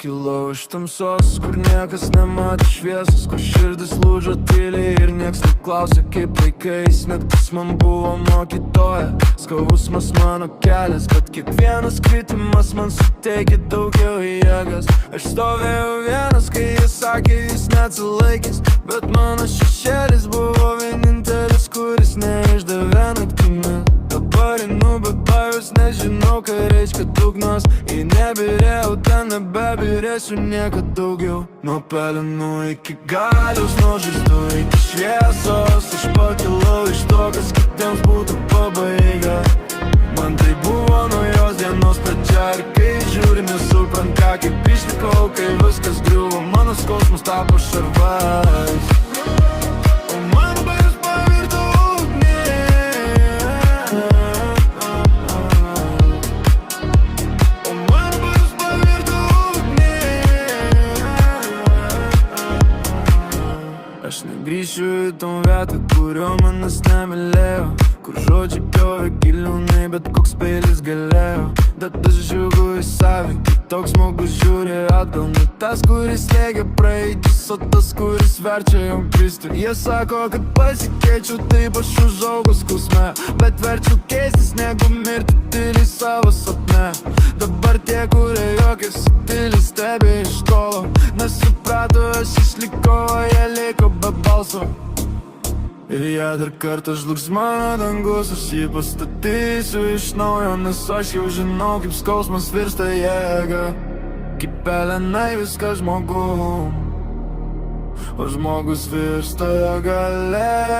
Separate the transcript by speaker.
Speaker 1: kilau iš tamsos, kur niekas nematė šviesos, kur širdis lūžo tyliai ir nieks neklausė kaip laikais. Naktis man buvo mokytoja, skausmas mano kelias, bet kiekvienas kritimas man suteikė daugiau jėgas. Aš stovėjau vienas, kai jis sakė, jis neatsilaikys, bet mano šešėlis buvo vienintelis, kuris neišdavė naktimis. Dabar einu be baimės, nežinau, ką reiškia dugnas. Jei nebyrėjau, ten nebebyrėsiu niekad daugiau. Nuo pelenų iki galiaus, nuo žaizdų iki šviesos. Aš pakilau iš to, kas kitiems būtų pabaiga. Man tai buvo naujos dienos pradžia, ir kai žiūri nesuprant ką, kaip išlikau, kai viskas griuvo. Mano skausmas tapo šarvais. Aš negrįšiu į tom vietą, kurio manęs nemylėjo, kur žodžiai pjovė giliūnai, bet koks peilis galėjo. Bet aš žiūriu į savį, kitoks žmogus žiūri atgal. Ne tas, kuris slėgia praeitis, o tas, kuris verčia jom kristi. Jie sako, kad pasikeičiau, taip aš užaugau skausme, bet verčiau keistis negu mirti tyliai savo sapne. Dabar tie, kurie juokiasi tyliai stebi iš tolo, nesuprato, aš išlikau, o jie liko be balso. Ir jie dar kartą žlugs mano dangus, aš jį pastatysiu iš naujo, nes aš jau žinau, kaip skausmas virsta jėga. Kaip pelenai viską žmogum, o žmogus virsta galia.